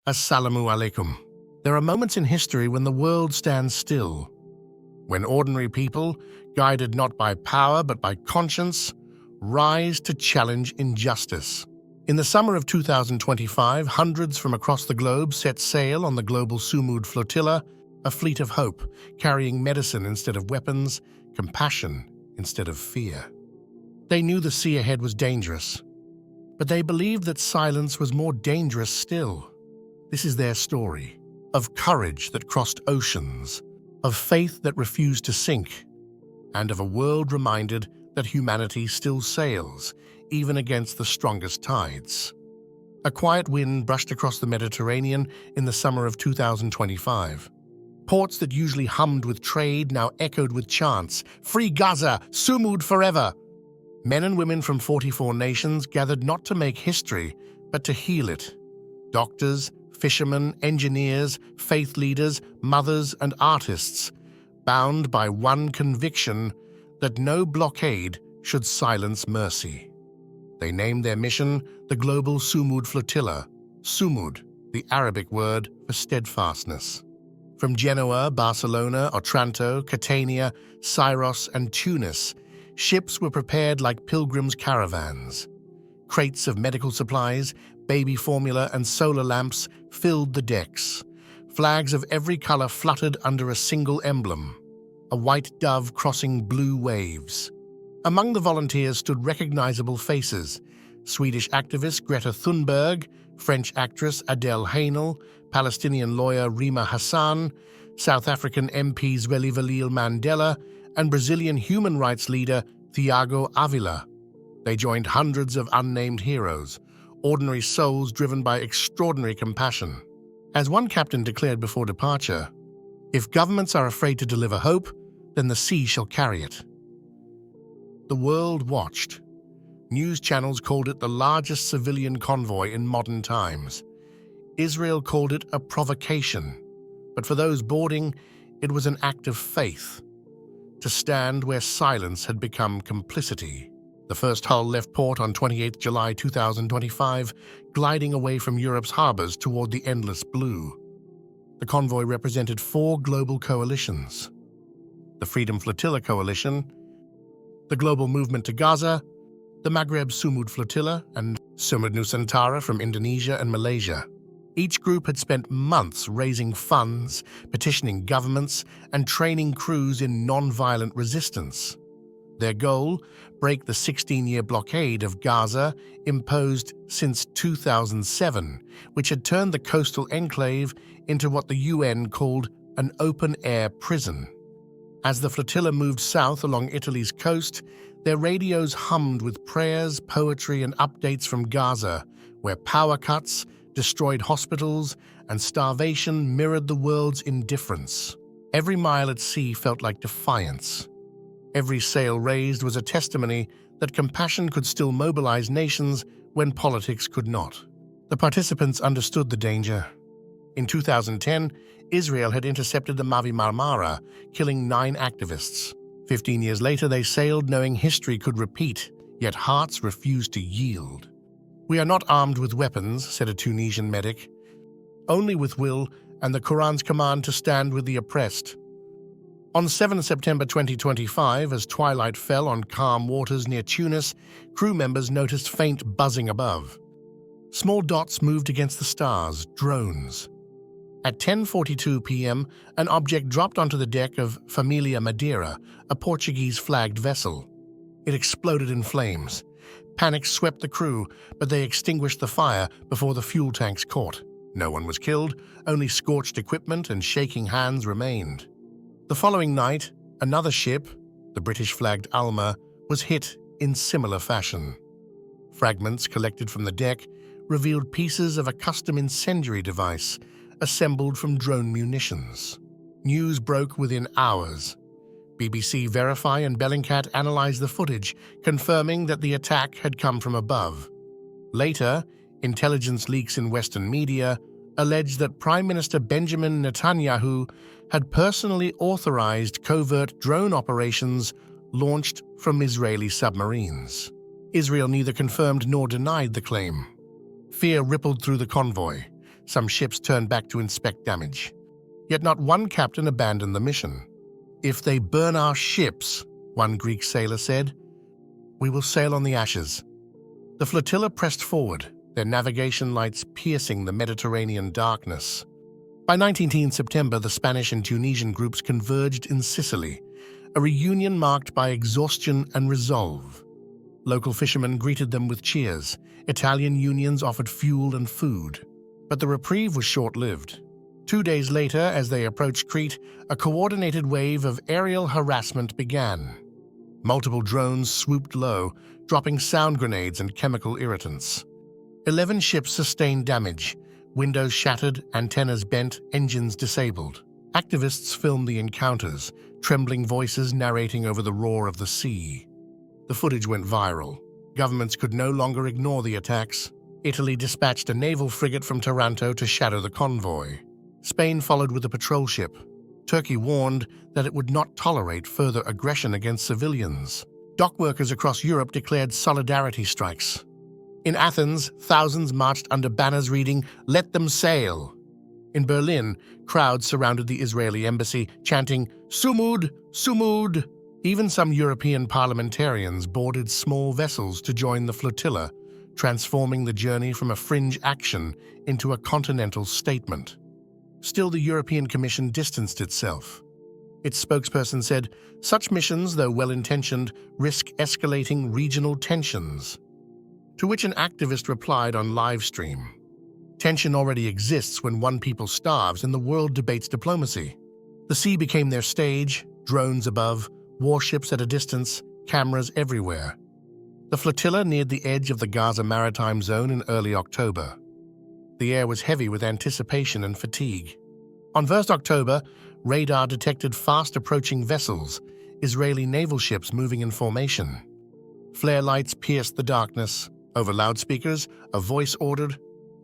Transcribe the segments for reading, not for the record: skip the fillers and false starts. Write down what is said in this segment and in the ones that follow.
Assalamu alaikum. There are moments in history when the world stands still, when ordinary people, guided not by power but by conscience, rise to challenge injustice. In the summer of 2025, hundreds from across the globe set sail on the Global Sumud Flotilla, a fleet of hope, carrying medicine instead of weapons, compassion instead of fear. They knew the sea ahead was dangerous, but they believed that silence was more dangerous still. This is their story, of courage that crossed oceans, of faith that refused to sink, and of a world reminded that humanity still sails, even against the strongest tides. A quiet wind brushed across the Mediterranean in the summer of 2025. Ports that usually hummed with trade now echoed with chants, "Free Gaza! Sumud forever!" Men and women from 44 nations gathered not to make history, but to heal it. Doctors, fishermen, engineers, faith leaders, mothers, and artists, bound by one conviction that no blockade should silence mercy. They named their mission the Global Sumud Flotilla, Sumud, the Arabic word for steadfastness. From Genoa, Barcelona, Otranto, Catania, Syros, and Tunis, ships were prepared like pilgrims' caravans. Crates of medical supplies, baby formula, and solar lamps filled the decks. Flags of every color fluttered under a single emblem, a white dove crossing blue waves. Among the volunteers stood recognizable faces: Swedish activist Greta Thunberg, French actress Adele Haenel, Palestinian lawyer Rima Hassan, South African MP Zwelivelile Mandela, and Brazilian human rights leader Thiago Avila. They joined hundreds of unnamed heroes, ordinary souls driven by extraordinary compassion. As one captain declared before departure, "If governments are afraid to deliver hope, then the sea shall carry it." The world watched. News channels called it the largest civilian convoy in modern times. Israel called it a provocation, but for those boarding, it was an act of faith, to stand where silence had become complicity. The first hull left port on 28 July 2025, gliding away from Europe's harbors toward the endless blue. The convoy represented 4 global coalitions: the Freedom Flotilla Coalition, the Global Movement to Gaza, the Maghreb Sumud Flotilla, and Sumud Nusantara from Indonesia and Malaysia. Each group had spent months raising funds, petitioning governments, and training crews in non-violent resistance. Their goal: break the 16-year blockade of Gaza imposed since 2007, which had turned the coastal enclave into what the UN called an open-air prison. As the flotilla moved south along Italy's coast, their radios hummed with prayers, poetry, and updates from Gaza, where power cuts, destroyed hospitals, and starvation mirrored the world's indifference. Every mile at sea felt like defiance. Every sail raised was a testimony that compassion could still mobilize nations when politics could not. The participants understood the danger. In 2010, Israel had intercepted the Mavi Marmara, killing 9 activists. 15 years later, they sailed knowing history could repeat, yet hearts refused to yield. "We are not armed with weapons," said a Tunisian medic, "only with will and the Quran's command to stand with the oppressed." On 7 September 2025, as twilight fell on calm waters near Tunis, crew members noticed faint buzzing above. Small dots moved against the stars, drones. At 10:42 p.m., an object dropped onto the deck of Familia Madeira, a Portuguese-flagged vessel. It exploded in flames. Panic swept the crew, but they extinguished the fire before the fuel tanks caught. No one was killed, only scorched equipment and shaking hands remained. The following night, another ship, the British-flagged Alma, was hit in similar fashion. Fragments collected from the deck revealed pieces of a custom incendiary device assembled from drone munitions. News broke within hours. BBC Verify and Bellingcat analyzed the footage, confirming that the attack had come from above. Later, intelligence leaks in Western media alleged that Prime Minister Benjamin Netanyahu had personally authorized covert drone operations launched from Israeli submarines. Israel neither confirmed nor denied the claim. Fear rippled through the convoy. Some ships turned back to inspect damage. Yet not one captain abandoned the mission. "If they burn our ships," one Greek sailor said, "we will sail on the ashes." The flotilla pressed forward, their navigation lights piercing the Mediterranean darkness. By 19 September, the Spanish and Tunisian groups converged in Sicily, a reunion marked by exhaustion and resolve. Local fishermen greeted them with cheers. Italian unions offered fuel and food. But the reprieve was short-lived. 2 days later, as they approached Crete, a coordinated wave of aerial harassment began. Multiple drones swooped low, dropping sound grenades and chemical irritants. 11 ships sustained damage, windows shattered, antennas bent, engines disabled. Activists filmed the encounters, trembling voices narrating over the roar of the sea. The footage went viral. Governments could no longer ignore the attacks. Italy dispatched a naval frigate from Taranto to shadow the convoy. Spain followed with a patrol ship. Turkey warned that it would not tolerate further aggression against civilians. Dock workers across Europe declared solidarity strikes. In Athens, thousands marched under banners reading, "Let them sail." In Berlin, crowds surrounded the Israeli embassy, chanting, "Sumud, Sumud." Even some European parliamentarians boarded small vessels to join the flotilla, transforming the journey from a fringe action into a continental statement. Still, the European Commission distanced itself. Its spokesperson said, "Such missions, though well-intentioned, risk escalating regional tensions." To which an activist replied on live stream, "Tension already exists when one people starves and the world debates diplomacy." The sea became their stage, drones above, warships at a distance, cameras everywhere. The flotilla neared the edge of the Gaza maritime zone in early October. The air was heavy with anticipation and fatigue. On 1 October, radar detected fast-approaching vessels, Israeli naval ships moving in formation. Flare lights pierced the darkness. Over loudspeakers, a voice ordered,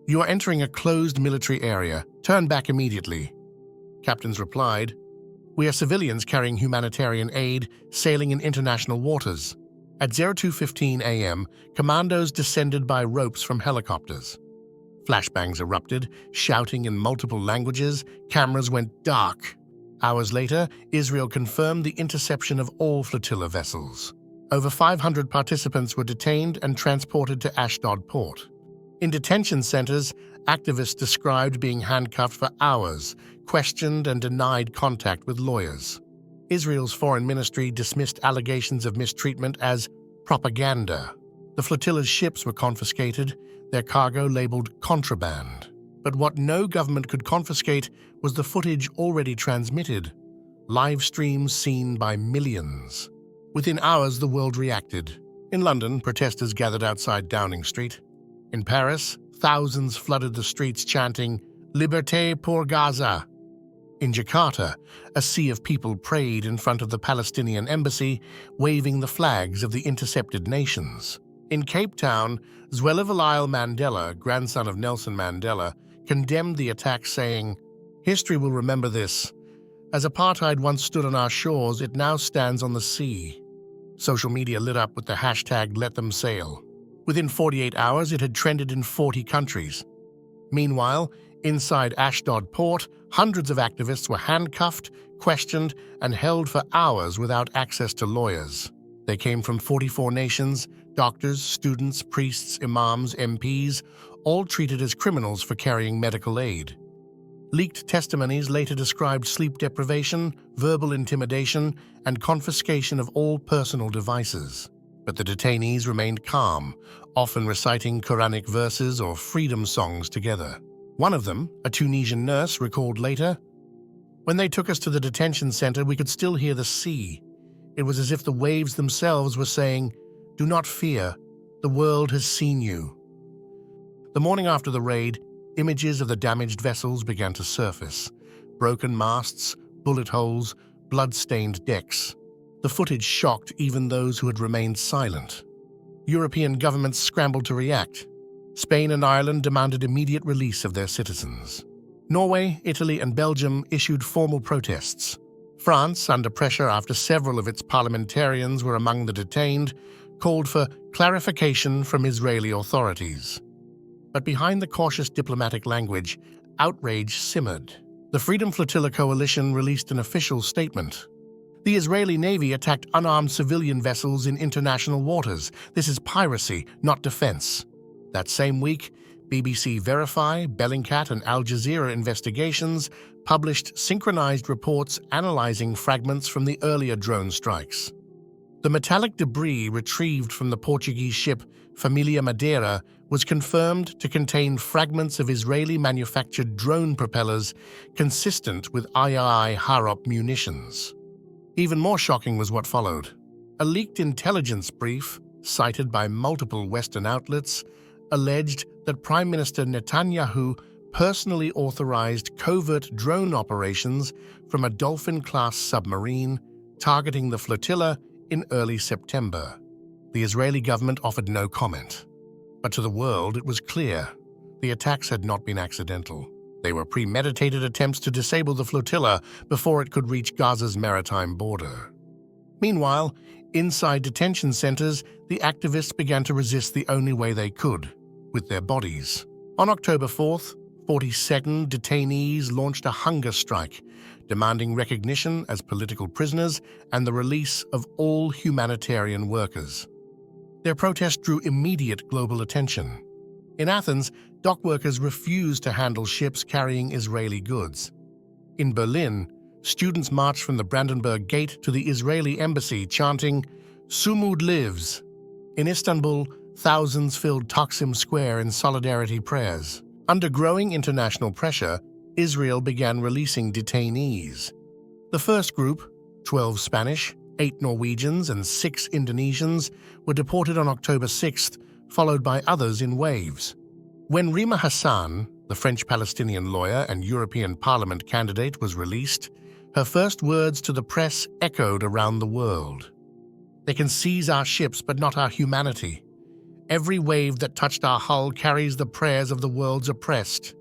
"You are entering a closed military area. Turn back immediately." Captains replied, "We are civilians carrying humanitarian aid, sailing in international waters." At 02:15 a.m., commandos descended by ropes from helicopters. Flashbangs erupted, shouting in multiple languages. Cameras went dark. Hours later, Israel confirmed the interception of all flotilla vessels. Over 500 participants were detained and transported to Ashdod port. In detention centers, activists described being handcuffed for hours, questioned and denied contact with lawyers. Israel's foreign ministry dismissed allegations of mistreatment as propaganda. The flotilla's ships were confiscated, their cargo labeled contraband. But what no government could confiscate was the footage already transmitted, live streams seen by millions. Within hours, the world reacted. In London, protesters gathered outside Downing Street. In Paris, thousands flooded the streets chanting, "Liberté pour Gaza." In Jakarta, a sea of people prayed in front of the Palestinian embassy, waving the flags of the intercepted nations. In Cape Town, Zwelivelile Mandela, grandson of Nelson Mandela, condemned the attack, saying, "History will remember this. As apartheid once stood on our shores, it now stands on the sea." Social media lit up with the hashtag #LetThemSail. Within 48 hours, it had trended in 40 countries. Meanwhile, inside Ashdod port, hundreds of activists were handcuffed, questioned, and held for hours without access to lawyers. They came from 44 nations, doctors, students, priests, imams, MPs, all treated as criminals for carrying medical aid. Leaked testimonies later described sleep deprivation, verbal intimidation, and confiscation of all personal devices. But the detainees remained calm, often reciting Quranic verses or freedom songs together. One of them, a Tunisian nurse, recalled later, "When they took us to the detention center, we could still hear the sea. It was as if the waves themselves were saying, 'Do not fear, the world has seen you.'" The morning after the raid, images of the damaged vessels began to surface. Broken masts, bullet holes, blood-stained decks. The footage shocked even those who had remained silent. European governments scrambled to react. Spain and Ireland demanded immediate release of their citizens. Norway, Italy, and Belgium issued formal protests. France, under pressure after several of its parliamentarians were among the detained, called for clarification from Israeli authorities. But behind the cautious diplomatic language, outrage simmered. The Freedom Flotilla coalition released an official statement. The Israeli Navy attacked unarmed civilian vessels in international waters. This is piracy, not defense. That same week, BBC Verify, Bellingcat, and Al Jazeera investigations published synchronized reports analyzing fragments from the earlier drone strikes. The metallic debris retrieved from the Portuguese ship Família Madeira was confirmed to contain fragments of Israeli-manufactured drone propellers consistent with III Harop munitions. Even more shocking was what followed. A leaked intelligence brief, cited by multiple Western outlets, alleged that Prime Minister Netanyahu personally authorized covert drone operations from a Dolphin-class submarine targeting the flotilla in early September. The Israeli government offered no comment. But to the world, it was clear the attacks had not been accidental. They were premeditated attempts to disable the flotilla before it could reach Gaza's maritime border. Meanwhile, inside detention centers, the activists began to resist the only way they could, with their bodies. On October 4th, 42nd detainees launched a hunger strike, demanding recognition as political prisoners and the release of all humanitarian workers. Their protest drew immediate global attention. In Athens, dock workers refused to handle ships carrying Israeli goods. In Berlin, students marched from the Brandenburg Gate to the Israeli embassy chanting, "Sumud lives." In Istanbul, thousands filled Taksim Square in solidarity prayers. Under growing international pressure, Israel began releasing detainees. The first group, 12 Spanish, 8 Norwegians, and 6 Indonesians, were deported on October 6th, followed by others in waves. When Rima Hassan, the French-Palestinian lawyer and European Parliament candidate, was released, her first words to the press echoed around the world. "They can seize our ships, but not our humanity. Every wave that touched our hull carries the prayers of the world's oppressed."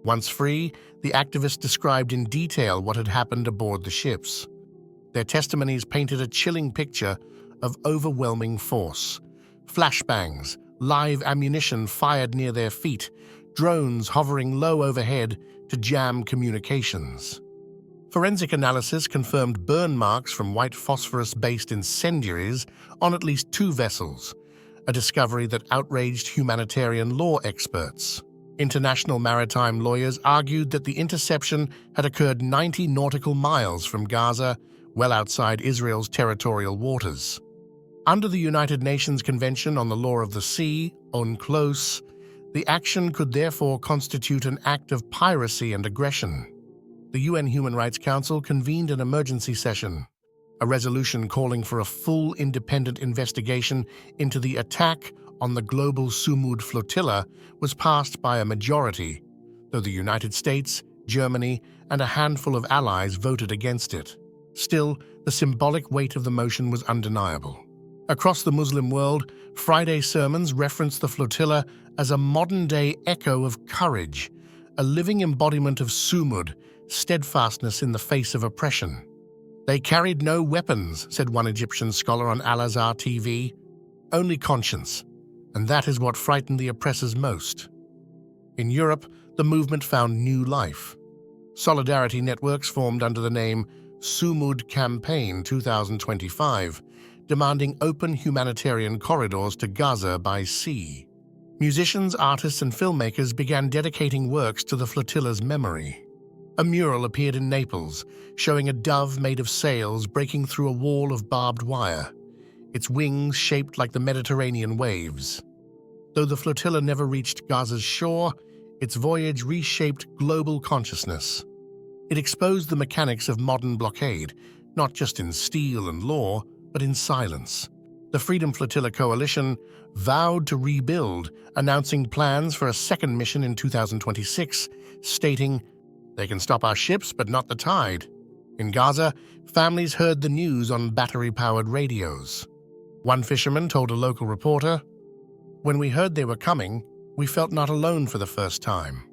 Once free, the activists described in detail what had happened aboard the ships. Their testimonies painted a chilling picture of overwhelming force. Flashbangs, live ammunition fired near their feet, drones hovering low overhead to jam communications. Forensic analysis confirmed burn marks from white phosphorus-based incendiaries on at least 2 vessels, a discovery that outraged humanitarian law experts. International maritime lawyers argued that the interception had occurred 90 nautical miles from Gaza, well outside Israel's territorial waters. Under the United Nations Convention on the Law of the Sea, UNCLOS, the action could therefore constitute an act of piracy and aggression. The UN Human Rights Council convened an emergency session. A resolution calling for a full independent investigation into the attack on the Global Sumud Flotilla was passed by a majority, though the United States, Germany, and a handful of allies voted against it. Still, the symbolic weight of the motion was undeniable. Across the Muslim world, Friday sermons referenced the flotilla as a modern-day echo of courage, a living embodiment of sumud, steadfastness in the face of oppression. "They carried no weapons," said one Egyptian scholar on Al-Azhar TV, "only conscience, and that is what frightened the oppressors most." In Europe, the movement found new life. Solidarity networks formed under the name Sumud Campaign 2025, demanding open humanitarian corridors to Gaza by sea. Musicians, artists, and filmmakers began dedicating works to the flotilla's memory. A mural appeared in Naples, showing a dove made of sails breaking through a wall of barbed wire, its wings shaped like the Mediterranean waves. Though the flotilla never reached Gaza's shore, its voyage reshaped global consciousness. It exposed the mechanics of modern blockade, not just in steel and law, but in silence. The Freedom Flotilla coalition vowed to rebuild, announcing plans for a second mission in 2026, stating, "They can stop our ships, but not the tide." In Gaza, families heard the news on battery-powered radios. One fisherman told a local reporter, "When we heard they were coming, we felt not alone for the first time.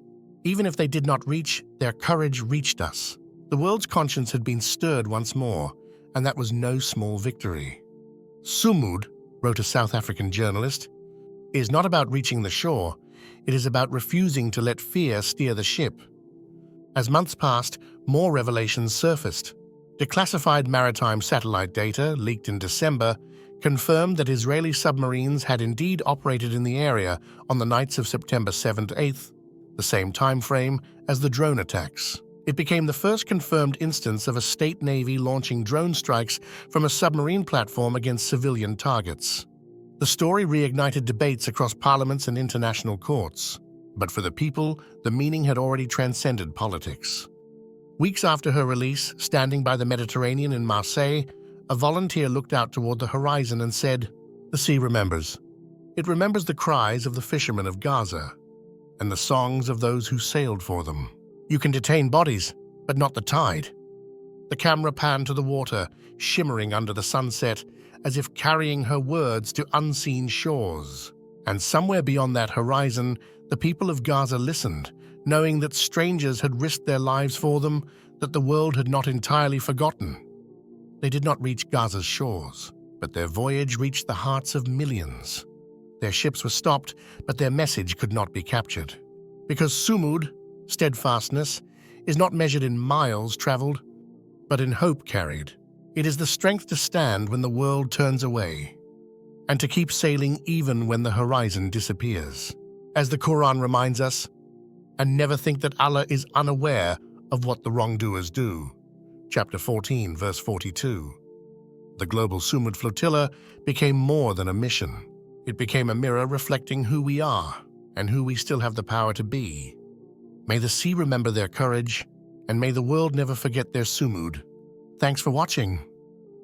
Even if they did not reach, their courage reached us." The world's conscience had been stirred once more, and that was no small victory. "Sumud," wrote a South African journalist, "is not about reaching the shore. It is about refusing to let fear steer the ship. As months passed, more revelations surfaced. Declassified maritime satellite data, leaked in December, confirmed that Israeli submarines had indeed operated in the area on the nights of September 7th to 8th, the same time frame as the drone attacks. It became the first confirmed instance of a state navy launching drone strikes from a submarine platform against civilian targets. The story reignited debates across parliaments and international courts. But for the people, the meaning had already transcended politics. Weeks after her release, standing by the Mediterranean in Marseille, a volunteer looked out toward the horizon and said, "The sea remembers. It remembers the cries of the fishermen of Gaza and the songs of those who sailed for them. You can detain bodies, but not the tide." The camera panned to the water, shimmering under the sunset, as if carrying her words to unseen shores. And somewhere beyond that horizon, the people of Gaza listened, knowing that strangers had risked their lives for them, that the world had not entirely forgotten. They did not reach Gaza's shores, but their voyage reached the hearts of millions. Their ships were stopped, but their message could not be captured. Because Sumud, steadfastness, is not measured in miles traveled, but in hope carried. It is the strength to stand when the world turns away, and to keep sailing even when the horizon disappears. As the Quran reminds us, and never think that Allah is unaware of what the wrongdoers do. Chapter 14, verse 42. The Global Sumud Flotilla became more than a mission. It became a mirror reflecting who we are and who we still have the power to be. May the sea remember their courage, and may the world never forget their Sumud. Thanks for watching.